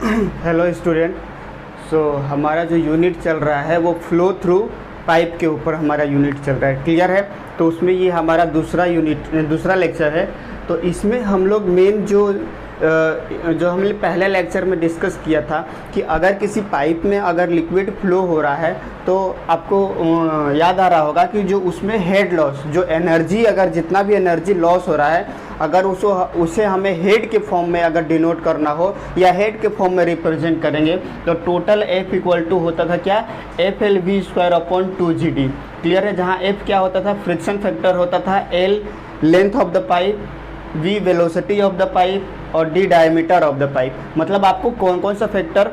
Hello student. हमारा जो unit चल रहा है वो फ्लो थ्रू पाइप के ऊपर हमारा यूनिट चल रहा है, क्लियर है। तो उसमें ये हमारा दूसरा लेक्चर है। तो इसमें हम लोग मेन जो हमने पहले लेक्चर में डिस्कस किया था कि अगर किसी पाइप में अगर लिक्विड फ्लो हो रहा है तो आपको याद आ रहा होगा कि जो उसमें हेड लॉस, जो एनर्जी, अगर जितना भी एनर्जी लॉस हो रहा है, अगर उसे हमें हेड के फॉर्म में अगर डिनोट करना हो या हेड के फॉर्म में रिप्रेजेंट करेंगे तो टोटल F इक्वल टू होता था क्या, FL_V²/2GD, क्लियर है। जहाँ F क्या होता था, फ्रिक्शन फैक्टर होता था, L length of the pipe, V velocity of the pipe और D diameter of the pipe. मतलब आपको कौन कौन सा फैक्टर,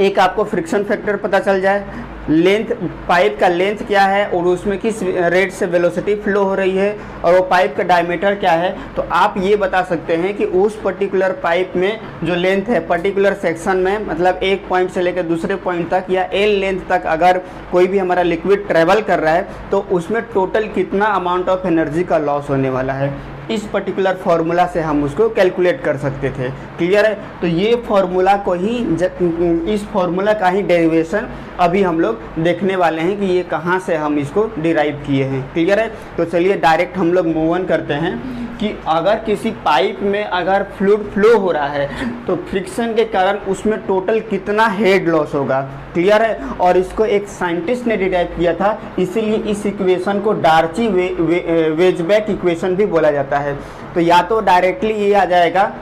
एक आपको फ्रिक्शन फैक्टर पता चल जाए, लेंथ, पाइप का लेंथ क्या है और उसमें किस रेट से वेलोसिटी फ्लो हो रही है, और वो पाइप का डायमीटर क्या है, तो आप ये बता सकते हैं कि उस पर्टिकुलर पाइप में जो लेंथ है पर्टिकुलर सेक्शन में, मतलब एक पॉइंट से लेकर दूसरे पॉइंट तक या L लेंथ तक अगर कोई भी हमारा लिक्विड ट्रेवल कर रहा है तो उसमें टोटल कितना अमाउंट ऑफ एनर्जी का लॉस होने वाला है। इस पर्टिकुलर फार्मूला से हम उसको कैलकुलेट कर सकते थे, क्लियर है। तो ये फार्मूला को ही, इस फार्मूला का ही डेरिवेशन अभी हम लोग देखने वाले हैं कि ये कहाँ से हम इसको डिराइव किए हैं, क्लियर है। तो चलिए डायरेक्ट हम लोग मूव ऑन करते हैं कि अगर किसी पाइप में अगर फ्लूइड फ्लो हो रहा है तो फ्रिक्शन के कारण उसमें टोटल कितना हेड लॉस होगा, क्लियर है। और इसको एक साइंटिस्ट ने डिराइव किया था, इसीलिए इस इक्वेशन को डार्ची-वेज़बैक इक्वेशन भी बोला जाता है। तो या तो डायरेक्टली ये आ जाएगा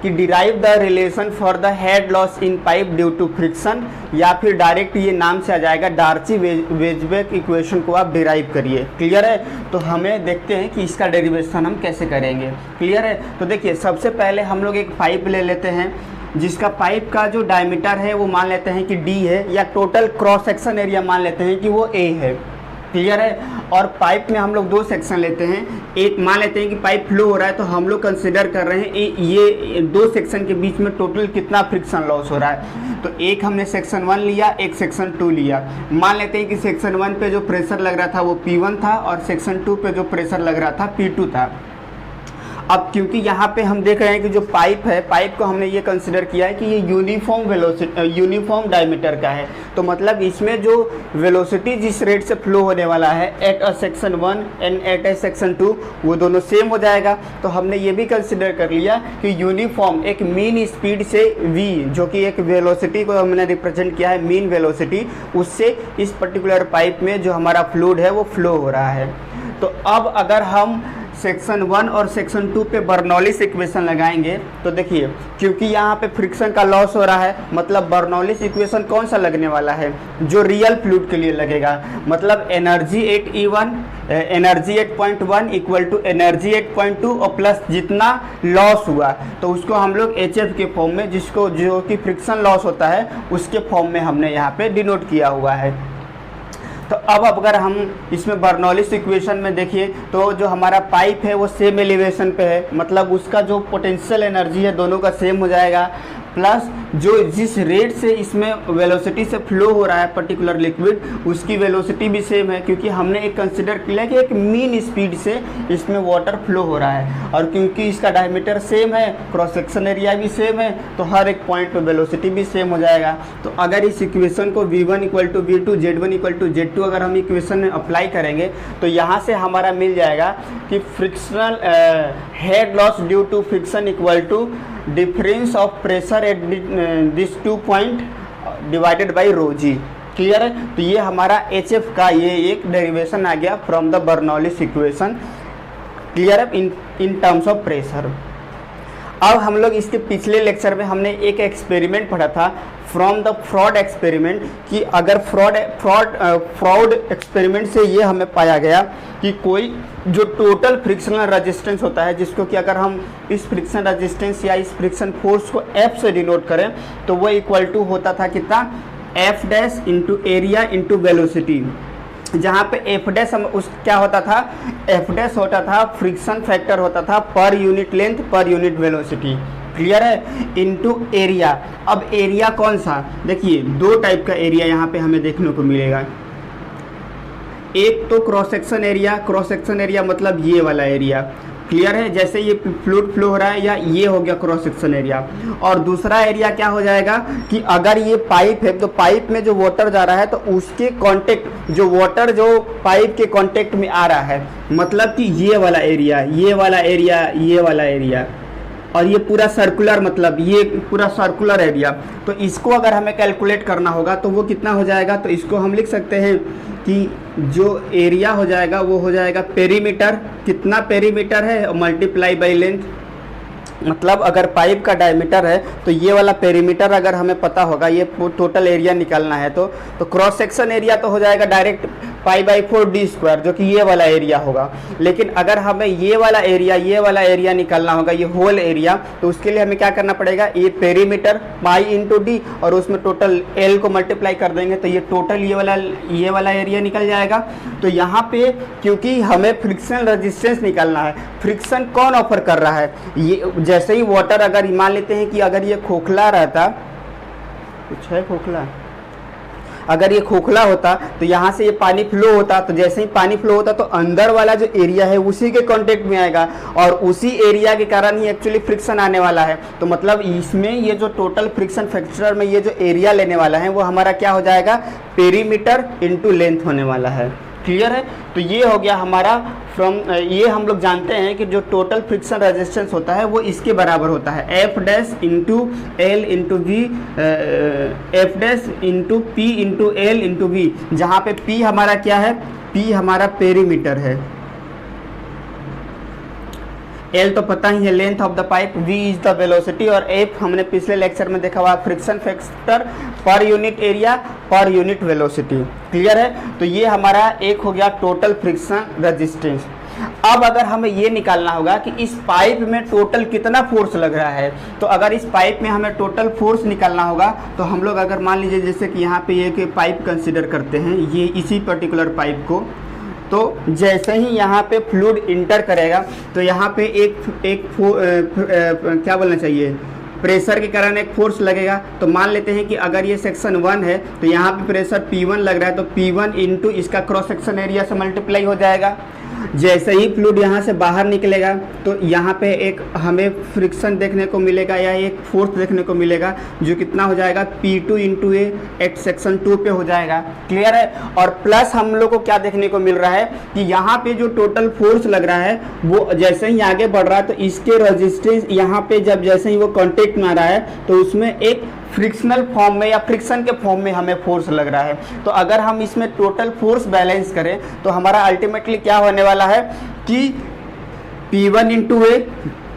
कि derive the relation for the head loss in pipe due to friction, या फिर डायरेक्ट ये नाम से आ जाएगा डार्ची-वेज़बैक इक्वेशन को आप डिराइव करिए, क्लियर है। तो हमें देखते हैं कि इसका डेरिवेशन हम कैसे करेंगे, क्लियर है। तो देखिए सबसे पहले हम लोग एक पाइप ले लेते हैं जिसका पाइप का जो डायमीटर है वो मान लेते हैं कि D है, या टोटल क्रॉस सेक्शन एरिया मान लेते हैं कि वो A है, क्लियर है। और पाइप में हम लोग दो सेक्शन लेते हैं, एक मान लेते हैं कि पाइप फ्लो हो रहा है तो हम लोग कंसिडर कर रहे हैं ये दो सेक्शन के बीच में टोटल कितना फ्रिक्शन लॉस हो रहा है। तो एक हमने सेक्शन 1 लिया, एक सेक्शन 2 लिया। मान लेते हैं कि सेक्शन 1 पे जो प्रेशर लग रहा था वो P1 था और सेक्शन 2 पे जो प्रेशर लग रहा था P2 था। अब क्योंकि यहाँ पे हम देख रहे हैं कि जो पाइप है, पाइप को हमने ये कंसिडर किया है कि ये यूनिफॉर्म डायमीटर का है, तो मतलब इसमें जो वेलोसिटी जिस रेट से फ्लो होने वाला है at a section 1 and at a section 2 वो दोनों सेम हो जाएगा। तो हमने ये भी कंसिडर कर लिया कि यूनिफॉर्म एक मीन स्पीड से V, जो कि एक वेलोसिटी को हमने रिप्रेजेंट किया है मीन वेलोसिटी, उससे इस पर्टिकुलर पाइप में जो हमारा फ्लूइड है वो फ्लो हो रहा है। तो अब अगर हम सेक्शन 1 और सेक्शन 2 पे बर्नौलिस इक्वेशन लगाएंगे तो देखिए, क्योंकि यहाँ पे फ्रिक्शन का लॉस हो रहा है, मतलब बर्नौलिस इक्वेशन कौन सा लगने वाला है, जो रियल फ्लूइड के लिए लगेगा। मतलब energy at E1, energy at 0.1 equal to energy at 0.2 और प्लस जितना लॉस हुआ तो उसको हम लोग HF के फॉर्म में, जिसको जो कि फ्रिक्शन लॉस होता है उसके फॉर्म में हमने यहाँ पे डिनोट किया हुआ है। तो अब अगर हम इसमें बर्नौलिस इक्वेशन में देखिए तो जो हमारा पाइप है वो सेम एलिवेशन पे है, मतलब उसका जो पोटेंशियल एनर्जी है दोनों का सेम हो जाएगा, प्लस जो जिस रेट से इसमें वेलोसिटी से फ्लो हो रहा है पर्टिकुलर लिक्विड उसकी वेलोसिटी भी सेम है, क्योंकि हमने एक कंसिडर किया कि एक मीन स्पीड से इसमें वाटर फ्लो हो रहा है। और क्योंकि इसका डायमीटर सेम है, क्रॉस सेक्शन एरिया भी सेम है, तो हर एक पॉइंट पे वेलोसिटी भी सेम हो जाएगा। तो अगर इस इक्वेशन को V1 equal to V2, Z1 equal to Z2 अगर हम इक्वेशन में अप्लाई करेंगे तो यहाँ से हमारा मिल जाएगा कि frictional head loss due to friction equal to difference of pressure at this 2 point divided by ρg, clear है। तो ये हमारा HF का ये एक डेरिवेशन आ गया from the Bernoulli's equation, clear है, इन टर्म्स ऑफ प्रेशर। अब हम लोग इसके पिछले लेक्चर में हमने एक एक्सपेरिमेंट पढ़ा था फ्रॉम द फ्रॉड एक्सपेरिमेंट, कि अगर फ्रॉड एक्सपेरिमेंट से ये हमें पाया गया कि कोई जो टोटल फ्रिक्शनल रेजिस्टेंस होता है, जिसको कि अगर हम इस फ्रिक्शन रेजिस्टेंस या इस फ्रिक्शन फोर्स को F से डिनोट करें तो वो इक्वल टू होता था कितना, F dash into area into velocity, जहाँ पे F डैश क्या होता था, F डैश होता था फ्रिक्शन फैक्टर होता था पर यूनिट लेंथ पर यूनिट वेलोसिटी, क्लियर है, इनटू एरिया। अब एरिया कौन सा, देखिए दो टाइप का एरिया यहाँ पे हमें देखने को मिलेगा। एक तो क्रॉस सेक्शन एरिया मतलब ये वाला एरिया, क्लियर है, जैसे ये फ्लूइड फ्लो हो रहा है, या ये हो गया क्रॉस सेक्शन एरिया। और दूसरा एरिया क्या हो जाएगा कि अगर ये पाइप है तो पाइप में जो वाटर जा रहा है तो उसके कांटेक्ट, जो वाटर जो पाइप के कांटेक्ट में आ रहा है, मतलब कि ये वाला एरिया, ये वाला एरिया, ये वाला एरिया, और ये पूरा सर्कुलर, मतलब ये पूरा सर्कुलर एरिया। तो इसको अगर हमें कैलकुलेट करना होगा तो वो कितना हो जाएगा, तो इसको हम लिख सकते हैं कि जो एरिया हो जाएगा वो हो जाएगा पेरीमीटर, कितना पेरीमीटर है, मल्टीप्लाई बाई लेंथ। मतलब अगर पाइप का डायमीटर है तो ये वाला पेरीमीटर अगर हमें पता होगा, ये टोटल एरिया निकालना है तो क्रॉस सेक्शन एरिया तो हो जाएगा डायरेक्ट π/4 d स्क्वायर, जो कि ये वाला एरिया होगा। लेकिन अगर हमें ये वाला एरिया निकालना होगा, ये होल एरिया, तो उसके लिए हमें क्या करना पड़ेगा, ये पेरीमीटर पाई इंटू डी और उसमें टोटल एल को मल्टीप्लाई कर देंगे तो ये टोटल ये वाला एरिया निकल जाएगा। तो यहाँ पे क्योंकि हमें फ्रिक्शन रेजिस्टेंस निकालना है, फ्रिक्शन कौन ऑफर कर रहा है, ये जैसे ही वाटर, अगर मान लेते हैं कि अगर ये खोखला रहता, कुछ है खोखला, अगर ये खोखला होता तो यहाँ से ये पानी फ्लो होता, तो जैसे ही पानी फ्लो होता तो अंदर वाला जो एरिया है उसी के कांटेक्ट में आएगा और उसी एरिया के कारण ही एक्चुअली फ्रिक्शन आने वाला है। तो मतलब इसमें ये जो टोटल फ्रिक्शन फैक्टर में ये जो एरिया लेने वाला है वो हमारा क्या हो जाएगा, पेरीमीटर इंटू लेंथ होने वाला है। क्लियर है, तो ये हो गया हमारा ये हम लोग जानते हैं कि जो टोटल फ्रिक्शन रेजिस्टेंस होता है वो इसके बराबर होता है, F dash into L into V, F dash into P into L into V, जहाँ पे पी हमारा क्या है, पी हमारा पेरीमीटर है, एल तो पता ही है length of the pipe, V is the velocity, और एफ हमने पिछले लेक्चर में देखा हुआ फ्रिक्शन फैक्टर पर यूनिट एरिया पर यूनिट वेलोसिटी। क्लियर है, तो ये हमारा एक हो गया टोटल फ्रिक्शन रेजिस्टेंस। अब अगर हमें ये निकालना होगा कि इस पाइप में टोटल कितना फोर्स लग रहा है, तो अगर इस पाइप में हमें टोटल फोर्स निकालना होगा तो हम लोग अगर मान लीजिए जैसे कि यहाँ पे एक पाइप कंसिडर करते हैं, ये इसी पर्टिकुलर पाइप को, तो जैसे ही यहाँ पे फ्लूइड इंटर करेगा तो यहाँ पे क्या बोलना चाहिए, प्रेशर के कारण एक फोर्स लगेगा। तो मान लेते हैं कि अगर ये सेक्शन 1 है तो यहाँ पे प्रेशर P1 लग रहा है, तो P1 इंटू इसका क्रॉस सेक्शन एरिया से मल्टीप्लाई हो जाएगा। जैसे ही फ्लूइड यहाँ से बाहर निकलेगा तो यहाँ पे एक हमें फ्रिक्शन देखने को मिलेगा या एक फोर्स देखने को मिलेगा जो कितना हो जाएगा, P2 इंटू ए एट सेक्शन 2 पे हो जाएगा। क्लियर है, और प्लस हम लोग को क्या देखने को मिल रहा है कि यहाँ पे जो टोटल फोर्स लग रहा है वो जैसे ही आगे बढ़ रहा है तो इसके रेजिस्टेंस यहाँ पे जब जैसे ही वो कॉन्टेक्ट में आ रहा है तो उसमें एक फ्रिक्शनल फॉर्म में या फ्रिक्शन के फॉर्म में हमें फोर्स लग रहा है। तो अगर हम इसमें टोटल फोर्स बैलेंस करें तो हमारा अल्टीमेटली क्या होने वाला है कि P1 इंटू ए,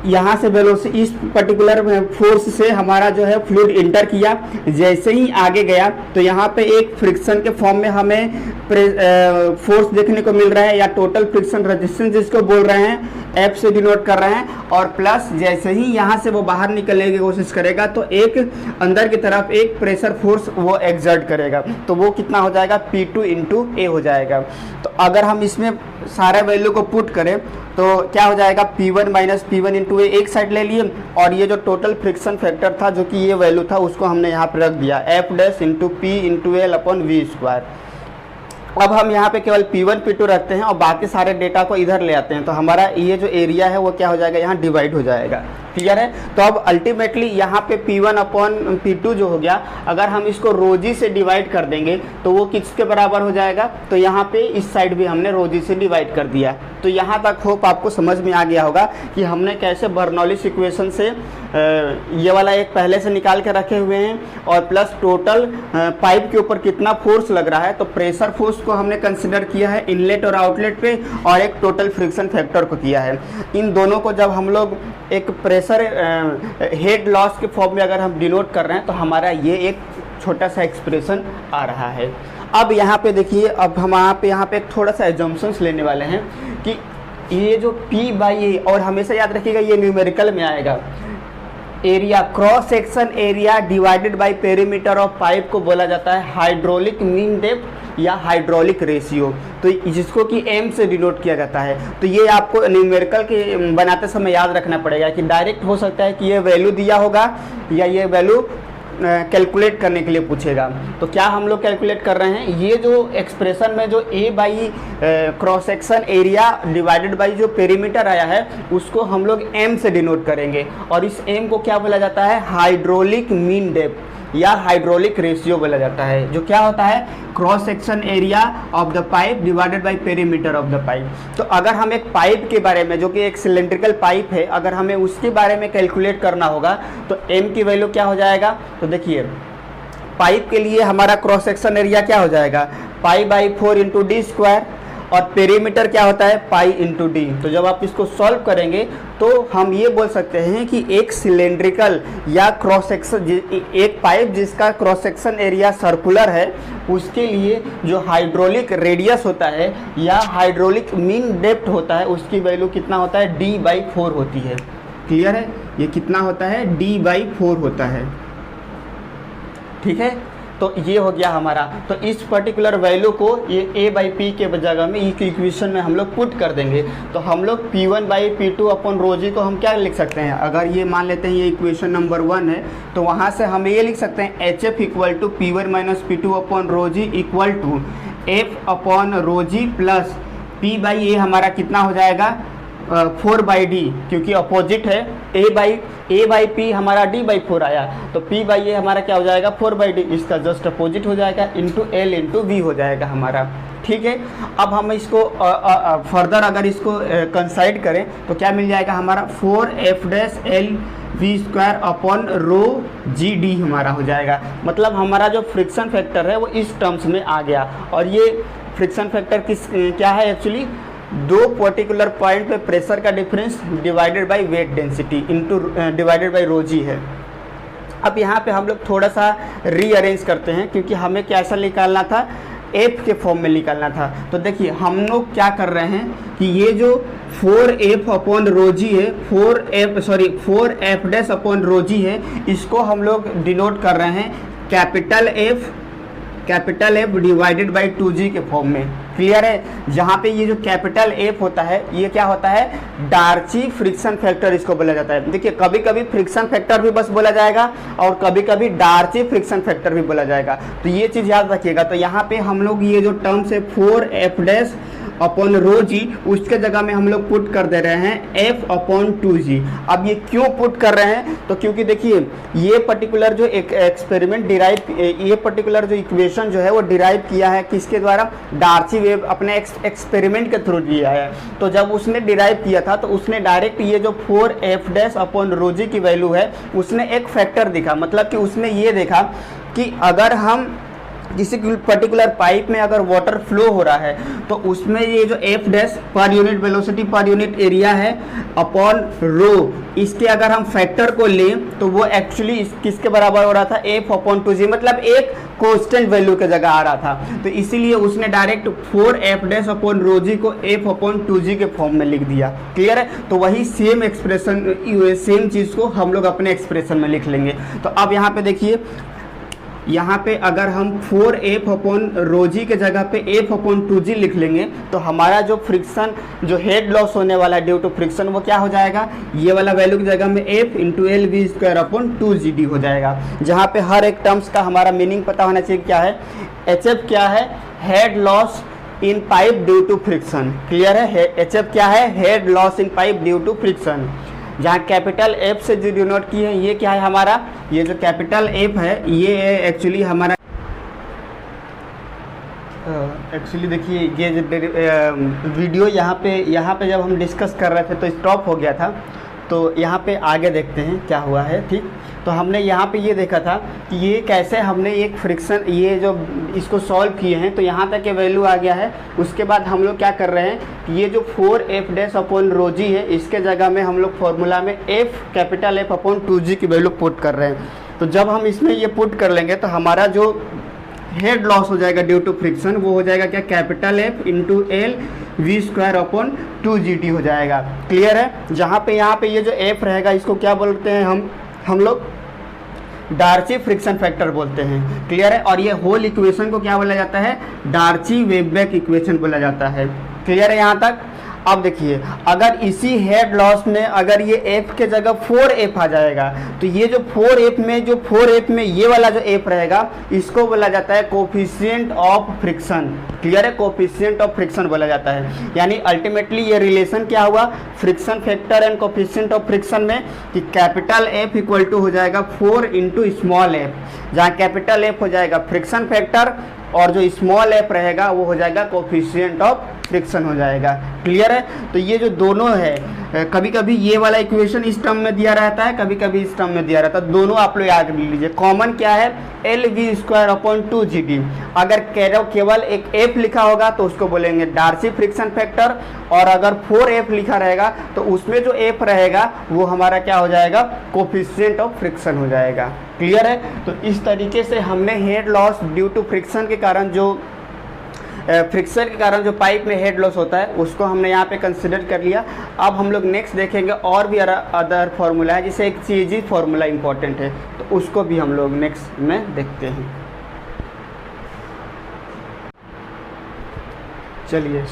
यहाँ से वेलोसिटी इस पर्टिकुलर फोर्स से हमारा जो है फ्लूइड इंटर किया, जैसे ही आगे गया तो यहाँ पे एक फ्रिक्शन के फॉर्म में हमें फोर्स देखने को मिल रहा है या टोटल फ्रिक्शन रेजिस्टेंस जिसको बोल रहे हैं, एफ से डिनोट कर रहे हैं। और प्लस जैसे ही यहाँ से वो बाहर निकलने की कोशिश करेगा तो एक अंदर की तरफ एक प्रेशर फोर्स वो एग्जर्ट करेगा, तो वो कितना हो जाएगा, P2 इंटू ए हो जाएगा। तो अगर हम इसमें सारे वैल्यू को पुट करें तो क्या हो जाएगा, P1 माइनस P1 इंटू ए एक साइड ले लिए और ये जो टोटल फ्रिक्शन फैक्टर था जो कि ये वैल्यू था उसको हमने यहाँ पर रख दिया, F dash into P into L upon V square. अब हम यहाँ पे केवल P1 P2 रखते हैं और बाकी सारे डेटा को इधर ले आते हैं, तो हमारा ये जो एरिया है वो क्या हो जाएगा, यहाँ डिवाइड हो जाएगा। क्लियर है, तो अब अल्टीमेटली यहाँ पे P1 अपॉन P2 जो हो गया, अगर हम इसको रोजी से डिवाइड कर देंगे तो वो किसके बराबर हो जाएगा, तो यहाँ पे इस साइड भी हमने रोजी से डिवाइड कर दिया। तो यहाँ तक होप आपको समझ में आ गया होगा कि हमने कैसे बर्नौलिस इक्वेशन से ये वाला एक पहले से निकाल के रखे हुए हैं और प्लस टोटल पाइप के ऊपर कितना फोर्स लग रहा है, तो प्रेशर फोर्स को हमने कंसिडर किया है इनलेट और आउटलेट पे और एक टोटल फ्रिक्शन फैक्टर को किया है। इन दोनों को जब हम लोग एक प्रेशर हेड लॉस के फॉर्म में अगर हम डिनोट कर रहे हैं तो हमारा ये एक छोटा सा एक्सप्रेशन आ रहा है। अब यहाँ पे देखिए, अब हम यहाँ पे थोड़ा सा एजम्पशंस लेने वाले हैं कि ये जो P/A, और हमेशा याद रखिएगा ये न्यूमेरिकल में आएगा, area cross section area divided by perimeter of pipe को बोला जाता है हाइड्रोलिक मीन डेप्थ या हाइड्रोलिक रेशियो, तो जिसको कि m से डिनोट किया जाता है। तो ये आपको न्यूमेरिकल के बनाते समय याद रखना पड़ेगा कि डायरेक्ट हो सकता है कि ये वैल्यू दिया होगा या ये वैल्यू कैलकुलेट करने के लिए पूछेगा। तो क्या हम लोग कैलकुलेट कर रहे हैं, ये जो एक्सप्रेशन में जो A by cross section area divided by जो पेरीमीटर आया है उसको हम लोग एम से डिनोट करेंगे, और इस एम को क्या बोला जाता है, हाइड्रोलिक मीन डेप्थ या हाइड्रोलिक रेशियो बोला जाता है, जो क्या होता है, cross section area of the pipe divided by perimeter of the pipe. तो अगर हम एक पाइप के बारे में, जो कि एक सिलेंड्रिकल पाइप है, अगर हमें उसके बारे में कैलकुलेट करना होगा तो एम की वैल्यू क्या हो जाएगा, तो देखिए पाइप के लिए हमारा क्रॉस सेक्शन एरिया क्या हो जाएगा, pi by 4 into D square, और पेरीमीटर क्या होता है, पाई इंटू डी। तो जब आप इसको सॉल्व करेंगे तो हम ये बोल सकते हैं कि एक सिलेंड्रिकल या क्रॉस सेक्शन, एक पाइप जिसका क्रॉस सेक्शन एरिया सर्कुलर है, उसके लिए जो हाइड्रोलिक रेडियस होता है या हाइड्रोलिक मीन डेप्थ होता है, उसकी वैल्यू कितना होता है, d/4 होती है। क्लियर है, ये कितना होता है, d/4 होता है। ठीक है, तो ये हो गया हमारा। तो इस पर्टिकुलर वैल्यू को ये a/p के जगह में इक्वेशन में हम लोग पुट कर देंगे। तो हम लोग P1/P2 अपॉन ρg को हम क्या लिख सकते हैं, अगर ये मान लेते हैं ये इक्वेशन नंबर 1 है, तो वहाँ से हम ये लिख सकते हैं HF equal to P1 - P2 upon ρg equal to F upon ρg plus P/A हमारा कितना हो जाएगा, 4/d, क्योंकि अपोजिट है, a/p हमारा d/4 आया, तो p/a हमारा क्या हो जाएगा, 4/d, इसका जस्ट अपोजिट हो जाएगा, इंटू l इंटू v हो जाएगा हमारा। ठीक है, अब हम इसको फर्दर अगर इसको कंसाइड करें तो क्या मिल जाएगा हमारा, 4f' v² अपॉन ρgd हमारा हो जाएगा। मतलब हमारा जो फ्रिक्शन फैक्टर है वो इस टर्म्स में आ गया, और ये फ्रिक्शन फैक्टर क्या है, एक्चुअली दो पर्टिकुलर पॉइंट पे प्रेशर का difference divided by weight density into divided by ρg है। अब यहाँ पे हम लोग थोड़ा सा रीअरेंज करते हैं, क्योंकि हमें कैसा निकालना था, f के फॉर्म में निकालना था। तो देखिए हम लोग क्या कर रहे हैं कि ये जो 4f अपॉन ρg है, 4f' अपॉन ρg है, इसको हम लोग डिनोट कर रहे हैं capital F divided by 2g के फॉर्म में। क्लियर है, जहाँ पे ये जो कैपिटल F होता है ये क्या होता है, डार्ची फ्रिक्शन फैक्टर इसको बोला जाता है। देखिए कभी कभी फ्रिक्शन फैक्टर भी बस बोला जाएगा और कभी कभी डार्ची फ्रिक्शन फैक्टर भी बोला जाएगा, तो ये चीज़ याद रखिएगा। तो यहाँ पे हम लोग ये जो टर्म्स है 4f' अपॉन ρg, उसके जगह में हम लोग पुट कर दे रहे हैं f अपॉन 2g। अब ये क्यों पुट कर रहे हैं, तो क्योंकि देखिए ये पर्टिकुलर जो एक एक्सपेरिमेंट डिराइव, ये पर्टिकुलर जो इक्वेशन जो है वो डिराइव किया है किसके द्वारा, डार्ची वेव अपने एक्सपेरिमेंट के थ्रू दिया है। तो जब उसने डिराइव किया था तो उसने डायरेक्ट ये जो 4f' अपॉन ρg की वैल्यू है, उसने एक फैक्टर दिखा, मतलब कि उसने ये देखा कि अगर हम किसी पर्टिकुलर पाइप में अगर वाटर फ्लो हो रहा है तो उसमें ये जो f' पर यूनिट वेलोसिटी पर यूनिट एरिया है अपॉन रो, इसके अगर हम फैक्टर को लें तो वो एक्चुअली किसके बराबर हो रहा था, f अपॉन 2g, मतलब एक कांस्टेंट वैल्यू के जगह आ रहा था। तो इसीलिए उसने डायरेक्ट 4f' अपॉन ρg को f अपॉन 2g के फॉर्म में लिख दिया। क्लियर है, तो वही सेम एक्सप्रेशन, सेम चीज़ को हम लोग अपने एक्सप्रेशन में लिख लेंगे। तो अब यहाँ पे देखिए, यहाँ पे अगर हम 4f अपॉन ρg के जगह पे f अपॉन 2g लिख लेंगे तो हमारा जो फ्रिक्शन, जो हेड लॉस होने वाला है ड्यू टू फ्रिक्शन, वो क्या हो जाएगा, ये वाला वैल्यू की जगह में f into L v² upon 2gd हो जाएगा। जहाँ पे हर एक टर्म्स का हमारा मीनिंग पता होना चाहिए, क्या है, HF क्या है, head loss in pipe due to friction. Clear है, HF क्या है, head loss in pipe due to friction. जहाँ कैपिटल F से जो डिनोट की है, ये क्या है हमारा, ये जो कैपिटल F है ये एक्चुअली हमारा, एक्चुअली देखिए ये जो वीडियो यहाँ पे जब हम डिस्कस कर रहे थे तो स्टॉप हो गया था, तो यहाँ पे आगे देखते हैं क्या हुआ है। ठीक, तो हमने यहाँ पे ये देखा था कि ये कैसे हमने एक फ्रिक्शन, ये जो इसको सॉल्व किए हैं तो यहाँ तक के वैल्यू आ गया है। उसके बाद हम लोग क्या कर रहे हैं कि ये जो 4f' अपॉन ρg है, इसके जगह में हम लोग फॉर्मूला में कैपिटल F अपॉन 2g की वैल्यू पुट कर रहे हैं। तो जब हम इसमें ये पुट कर लेंगे तो हमारा जो हेड लॉस हो जाएगा ड्यू टू फ्रिक्शन, वो हो जाएगा क्या, capital F into L v² upon 2gd हो जाएगा। क्लियर है, जहाँ पे यहाँ पे ये जो F रहेगा इसको क्या बोलते हैं हम लोग डार्ची फ्रिक्शन फैक्टर बोलते हैं। क्लियर है, और ये होल इक्वेशन को क्या बोला जाता है, डार्ची वेबबैक इक्वेशन बोला जाता है। क्लियर है यहाँ तक। अब देखिए, अगर इसी हेड लॉस में अगर ये एफ के जगह 4F आ जाएगा, तो ये जो 4F में ये वाला जो एफ रहेगा, इसको बोला जाता है कोफिशिएंट ऑफ फ्रिक्शन। क्लियर है, कोफिशिएंट ऑफ फ्रिक्शन बोला जाता है। यानी अल्टीमेटली ये रिलेशन क्या हुआ friction factor and coefficient of friction में, कि कैपिटल एफ इक्वल टू हो जाएगा 4 इंटू स्मॉल एफ, जहाँ कैपिटल एफ हो जाएगा फ्रिक्शन फैक्टर और जो स्मॉल एफ रहेगा वो हो जाएगा कोफिशिएंट ऑफ फ्रिक्शन हो जाएगा। क्लियर है। तो ये जो दोनों है, कभी कभी ये वाला इक्वेशन इस टर्म में दिया रहता है, कभी कभी इस टर्म में दिया रहता है, दोनों आप लोग याद लीजिए। कॉमन क्या है, LV²/2GT। अगर केवल एक F लिखा होगा तो उसको बोलेंगे डार्सी फ्रिक्शन फैक्टर, और अगर 4F लिखा रहेगा तो उसमें जो F रहेगा वो हमारा क्या हो जाएगा, कोफिशिएंट ऑफ फ्रिक्शन हो जाएगा। क्लियर है। तो इस तरीके से हमने head loss due to friction के कारण जो पाइप में हेड लॉस होता है उसको हमने यहाँ पे कंसिडर कर लिया। अब हम लोग नेक्स्ट देखेंगे और भी अदर फार्मूला है, जिसे एक चेजी फार्मूला इंपॉर्टेंट है, तो उसको भी हम लोग नेक्स्ट में देखते हैं। चलिए,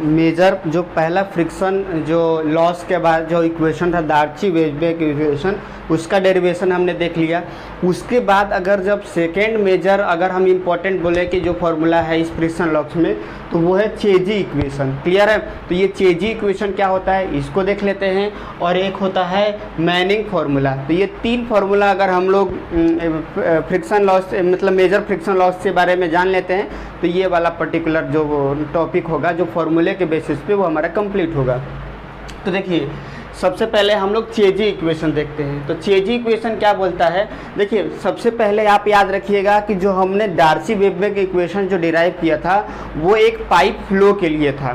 मेजर जो पहला फ्रिक्शन जो लॉस के बाद जो इक्वेशन था डार्ची-वेज़बेक इक्वेशन, उसका डेरिवेशन हमने देख लिया। उसके बाद अगर जब सेकेंड मेजर अगर हम इम्पोर्टेंट बोले कि जो फार्मूला है इस फ्रिक्शन लॉस में, तो वो है चेजी इक्वेशन। क्लियर है। तो ये चेजी इक्वेशन क्या होता है इसको देख लेते हैं, और एक होता है मैनिंग फार्मूला। तो ये तीन फार्मूला अगर हम लोग फ्रिक्शन लॉस मतलब मेजर फ्रिक्शन लॉस के बारे में जान लेते हैं, तो ये वाला पर्टिकुलर जो टॉपिक होगा जो फार्मूले के बेसिस पे वो हमारा कंप्लीट होगा। तो देखिए, सबसे पहले हम लोग चेजी इक्वेशन देखते हैं। तो चेजी इक्वेशन क्या बोलता है, देखिए सबसे पहले आप याद रखिएगा कि जो हमने डार्सी-वेज़बेक इक्वेशन जो डिराइव किया था वो एक पाइप फ्लो के लिए था,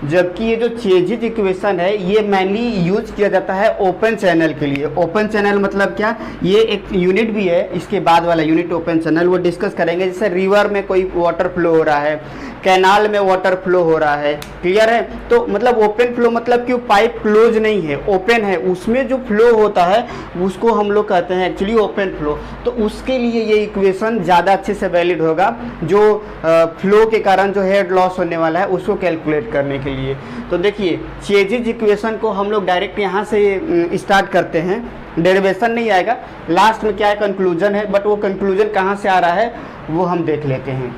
जबकि ये जो चेजिज इक्वेशन है ये मेनली यूज किया जाता है ओपन चैनल के लिए। ओपन चैनल मतलब क्या, ये एक यूनिट भी है, इसके बाद वाला यूनिट ओपन चैनल वो डिस्कस करेंगे। जैसे रिवर में कोई वाटर फ्लो हो रहा है, कैनाल में वाटर फ्लो हो रहा है। क्लियर है। तो मतलब ओपन फ्लो मतलब कि पाइप क्लोज नहीं है, ओपन है, उसमें जो फ्लो होता है उसको हम लोग कहते हैं एक्चुअली ओपन फ्लो। तो उसके लिए ये इक्वेशन ज़्यादा अच्छे से वैलिड होगा, जो फ्लो के कारण जो हेड लॉस होने वाला है उसको कैलकुलेट करने के लिए। तो देखिए, चेजिज इक्वेशन को हम लोग डायरेक्ट यहाँ से स्टार्ट करते हैं, डेरिवेशन नहीं आएगा, लास्ट में क्या है कंक्लूजन है, बट वो कंक्लूजन कहाँ से आ रहा है वो हम देख लेते हैं।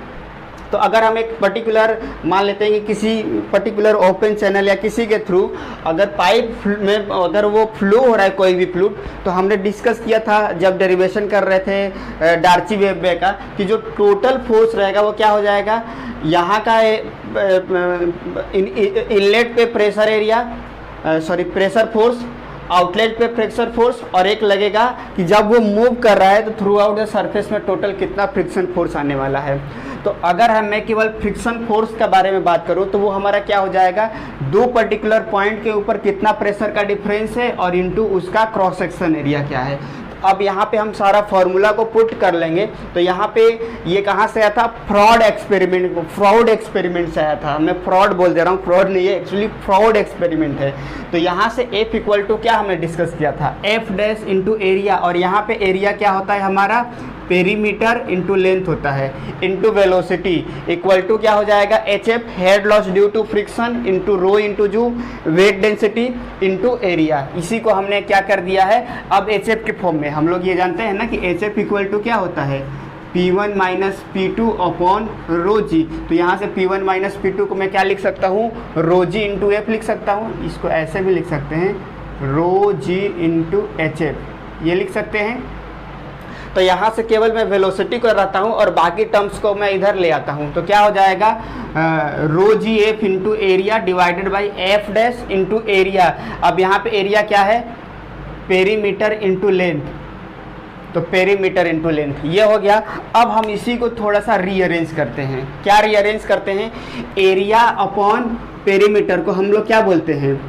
तो अगर हम एक पर्टिकुलर मान लेते हैं कि किसी पर्टिकुलर ओपन चैनल या किसी के थ्रू अगर पाइप में अगर वो फ्लो हो रहा है कोई भी फ्लूइड, तो हमने डिस्कस किया था जब डेरिवेशन कर रहे थे डार्ची-वेज़बेक का, कि जो टोटल फोर्स रहेगा वो क्या हो जाएगा, यहाँ का इनलेट पे pressure area pressure force, outlet पे फ्रिक्शन फोर्स, और एक लगेगा कि जब वो मूव कर रहा है तो थ्रू आउट द सरफेस में टोटल कितना फ्रिक्शन फोर्स आने वाला है। तो अगर मैं केवल फ्रिक्शन फोर्स के बारे में बात करूं तो वो हमारा क्या हो जाएगा, दो पर्टिकुलर पॉइंट के ऊपर कितना प्रेशर का डिफरेंस है और इनटू उसका क्रॉस सेक्शन एरिया क्या है। अब यहाँ पे हम सारा फॉर्मूला को पुट कर लेंगे। तो यहाँ पे ये कहाँ से आया था, फ्रॉड एक्सपेरिमेंट से आया था। मैं फ्रॉड बोल दे रहा हूँ, फ्रॉड नहीं है, एक्चुअली फ्रॉड एक्सपेरिमेंट है। तो यहाँ से F इक्वल टू क्या हमने डिस्कस किया था, F डैश इंटू एरिया, और यहाँ पे एरिया क्या होता है हमारा, पेरीमीटर इंटू लेंथ होता है, इंटू वेलोसिटी इक्वल टू क्या हो जाएगा, HF head loss due to friction into rho into g weight density into area. इसी को हमने क्या कर दिया है अब HF के फॉर्म में। हम लोग ये जानते हैं ना कि HF इक्वल टू क्या होता है, P1 minus P2 upon rho जी। तो यहाँ से P1 माइनस P2 को मैं क्या लिख सकता हूँ, रो जी इंटू एफ लिख सकता हूँ। इसको ऐसे भी लिख सकते हैं, रो जी इंटू HF, ये लिख सकते हैं। तो यहाँ से केवल मैं वेलोसिटी को रहता हूँ और बाकी टर्म्स को मैं इधर ले आता हूँ। तो क्या हो जाएगा, rho g F into area divided by F dash into area. अब यहाँ पे एरिया क्या है, पेरीमीटर इंटू लेंथ, तो पेरीमीटर इंटू लेंथ ये हो गया। अब हम इसी को थोड़ा सा रीअरेंज करते हैं। क्या रीअरेंज करते हैं, एरिया अपॉन पेरीमीटर को हम लोग क्या बोलते हैं,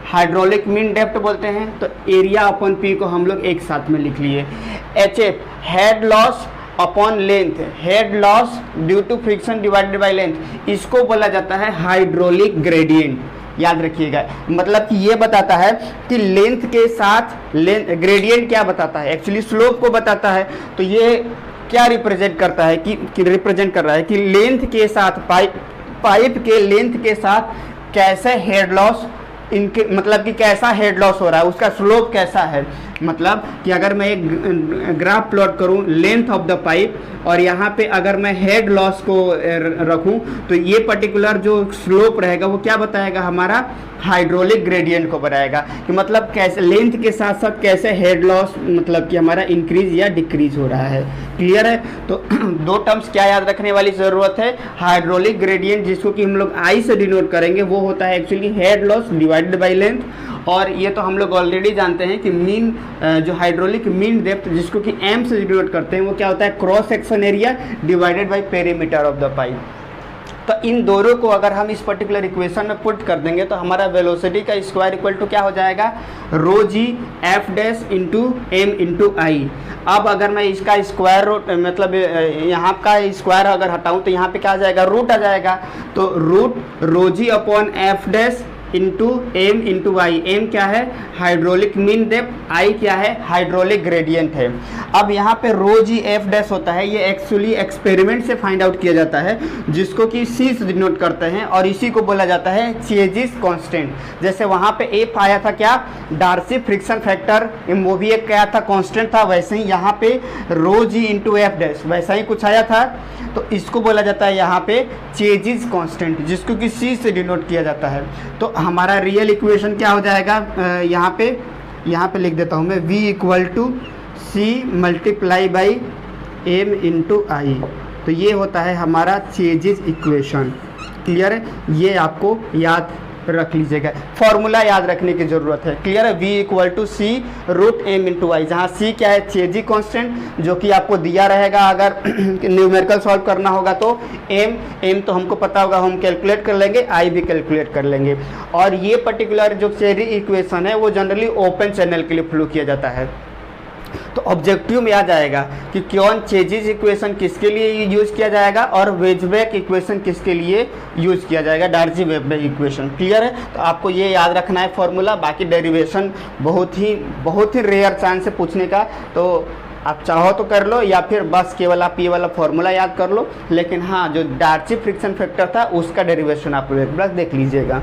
हाइड्रोलिक मीन डेप्थ बोलते हैं। तो एरिया अपॉन पी को हम लोग एक साथ में लिख लिए। HF head loss upon length, head loss due to friction divided by length, इसको बोला जाता है हाइड्रोलिक ग्रेडियंट। याद रखिएगा, मतलब कि ये बताता है कि लेंथ के साथ ग्रेडियंट क्या बताता है, एक्चुअली स्लोप को बताता है। तो ये क्या रिप्रेजेंट करता है कि रिप्रेजेंट कर रहा है कि लेंथ के साथ पाइप के लेंथ के साथ कैसे हेड लॉस इनके मतलब कि कैसा हेड लॉस हो रहा है, उसका स्लोप कैसा है। मतलब कि अगर मैं एक ग्राफ प्लॉट करूं लेंथ ऑफ द पाइप और यहाँ पे अगर मैं हेड लॉस को रखूं तो ये पर्टिकुलर जो स्लोप रहेगा वो क्या बताएगा, हमारा हाइड्रोलिक ग्रेडियंट को बताएगा कि मतलब कैसे लेंथ के साथ साथ कैसे हेड लॉस मतलब कि हमारा इंक्रीज या डिक्रीज हो रहा है। क्लियर है। तो दो टर्म्स क्या याद रखने वाली ज़रूरत है, हाइड्रोलिक ग्रेडियंट जिसको कि हम लोग आई से डिनोट करेंगे वो होता है actually head loss divided by length, और ये तो हम लोग ऑलरेडी जानते हैं कि मीन जो हाइड्रोलिक मीन डेप्थ जिसको कि एम से डिनोट करते हैं वो क्या होता है, cross section area divided by perimeter of the pipe. तो इन दोनों को अगर हम इस पर्टिकुलर इक्वेशन में पुट कर देंगे तो हमारा वेलोसिटी का स्क्वायर इक्वल टू क्या हो जाएगा, rho g F dash into M into I. अब अगर मैं इसका स्क्वायर रूट मतलब यहाँ का स्क्वायर अगर हटाऊँ तो यहाँ पे क्या आ जाएगा, रूट आ जाएगा। तो root rho g upon F dash into M into I. M क्या है, हाइड्रोलिक मीन डेप्थ, आई क्या है, हाइड्रोलिक ग्रेडियंट है। अब यहाँ पे रो जी एफ डैश होता है, ये एक्चुअली एक्सपेरिमेंट से फाइंड आउट किया जाता है जिसको कि सी से डिनोट करते हैं और इसी को बोला जाता है चेजिस कांस्टेंट। जैसे वहाँ पे एफ आया था क्या, डार्सी फ्रिक्शन फैक्टर, वो भी एक क्या था, कांस्टेंट था, वैसे ही यहाँ पे रो जी इंटू एफ डैश वैसा ही कुछ आया था। तो इसको बोला जाता है यहाँ पे चेजिस कांस्टेंट जिसको कि सी से डिनोट किया जाता है। तो हमारा रियल इक्वेशन क्या हो जाएगा, यहाँ पे लिख देता हूँ मैं, v equal to C multiply by M into I. तो ये होता है हमारा चेजिस इक्वेशन। क्लियर है, ये आपको याद रख लीजिएगा, फॉर्मूला याद रखने की जरूरत है। क्लियर है, v equal to C root M into I, जहाँ c क्या है, चेजिस कांस्टेंट जो कि आपको दिया रहेगा अगर न्यूमेरिकल सॉल्व करना होगा तो m तो हमको पता होगा, हम कैलकुलेट कर लेंगे, i भी कैलकुलेट कर लेंगे। और ये पर्टिकुलर जो चेरी इक्वेशन है वो जनरली ओपन चैनल के लिए फ्लो किया जाता है। तो ऑब्जेक्टिव में आ जाएगा कि कौन चेजिस इक्वेशन किसके लिए यूज़ किया जाएगा और वेजबैक इक्वेशन किसके लिए यूज़ किया जाएगा, डार्सी-वेजबैक इक्वेशन। क्लियर है, तो आपको ये याद रखना है फॉर्मूला। बाकी डेरिवेशन बहुत ही रेयर चांस है पूछने का, तो आप चाहो तो कर लो या फिर बस केवल आप ये वाला फॉर्मूला याद कर लो। लेकिन हाँ, जो डार्सी फ्रिक्शन फैक्टर था उसका डेरिवेशन आप एक बार देख लीजिएगा।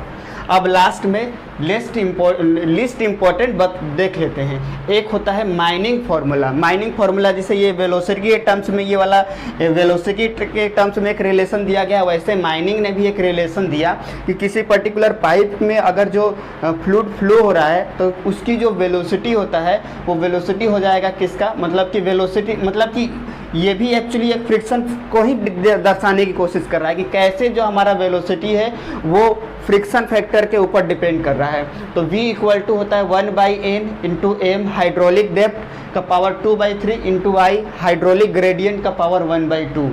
अब लास्ट में लिस्ट इम्पोर्टेंट बात देख लेते हैं। एक होता है माइनिंग फार्मूला। माइनिंग फार्मूला जैसे ये वेलोसिटी के टर्म्स में, ये वाला वेलोसिटी के टर्म्स में एक रिलेशन दिया गया, वैसे माइनिंग ने भी एक रिलेशन दिया कि किसी पर्टिकुलर पाइप में अगर जो फ्लूइड फ्लो हो रहा है तो उसकी जो वेलोसिटी होता है वो वेलोसिटी हो जाएगा किसका, मतलब कि वेलोसिटी मतलब कि ये भी एक्चुअली एक फ्रिक्शन को ही दर्शाने की कोशिश कर रहा है कि कैसे जो हमारा वेलोसिटी है वो फ्रिक्शन फैक्टर के ऊपर डिपेंड कर रहा है। तो v इक्वल टू होता है 1/n into M hydraulic depth का power 2/3 into I hydraulic gradient का पावर 1/2।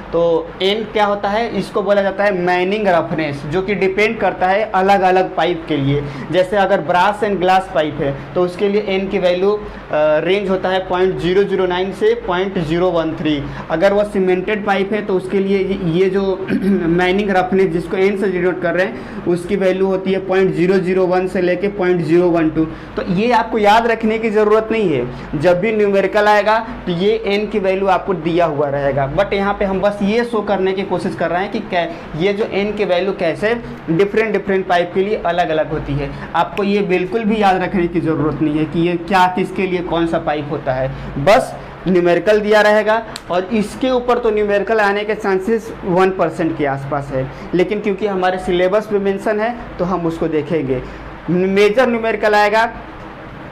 तो n क्या होता है, इसको बोला जाता है मैनिंग रफनेस, जो कि डिपेंड करता है अलग अलग पाइप के लिए। जैसे अगर ब्रास एंड ग्लास पाइप है तो उसके लिए n की वैल्यू रेंज होता है 0.009 से 0.013। अगर वो सीमेंटेड पाइप है तो उसके लिए ये जो मैनिंग रफनेस जिसको n से डिनोट कर रहे हैं उसकी वैल्यू होती है 0.001 से लेके 0.012। तो ये आपको याद रखने की ज़रूरत नहीं है, जब भी न्यूमेरिकल आएगा तो ये n की वैल्यू आपको दिया हुआ रहेगा। बट यहाँ पे हम बस ये शो करने की कोशिश कर रहे हैं कि ये जो n की वैल्यू कैसे डिफरेंट पाइप के लिए अलग अलग होती है। आपको ये बिल्कुल भी याद रखने की ज़रूरत नहीं है कि ये क्या किसके लिए कौन सा पाइप होता है, बस न्यूमेरिकल दिया रहेगा और इसके ऊपर तो न्यूमेरिकल आने के चांसेस 1% के आसपास है। लेकिन क्योंकि हमारे सिलेबस में मेंशन है तो हम उसको देखेंगे। मेजर न्यूमेरिकल आएगा,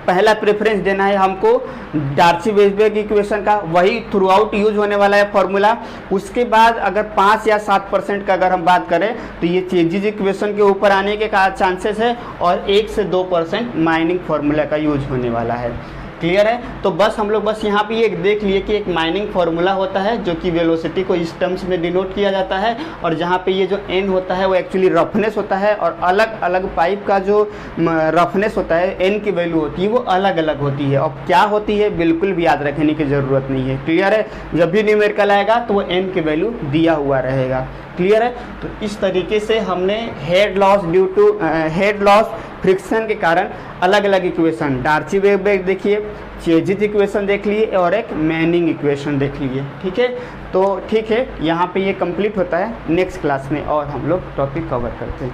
पहला प्रेफरेंस देना है हमको डार्सी-वेजबैक इक्वेशन का, वही थ्रू आउट यूज होने वाला है फॉर्मूला। उसके बाद अगर 5 या 7% का अगर हम बात करें तो ये चेजिस इक्वेशन के ऊपर आने के चांसेस है और 1 से 2% माइनिंग फार्मूला का यूज होने वाला है। क्लियर है, तो बस हम लोग बस यहाँ पे ये देख लिए कि एक माइनिंग फार्मूला होता है जो कि वेलोसिटी को इस टर्म्स में डिनोट किया जाता है, और जहाँ पे ये जो n होता है वो एक्चुअली रफनेस होता है और अलग अलग पाइप का जो रफनेस होता है n की वैल्यू होती है वो अलग अलग होती है। अब क्या होती है बिल्कुल भी याद रखने की ज़रूरत नहीं है। क्लियर है, जब भी न्यूमेरिकल आएगा तो वो n की वैल्यू दिया हुआ रहेगा। क्लियर है, तो इस तरीके से हमने हेड लॉस फ्रिक्शन के कारण अलग अलग इक्वेशन, डार्सी-वेजबैक देखिए, चेजिस इक्वेशन देख लिए और एक मैनिंग इक्वेशन देख लिए। ठीक है, तो ठीक है, यहाँ पे ये कंप्लीट होता है। नेक्स्ट क्लास में और हम लोग टॉपिक कवर करते हैं।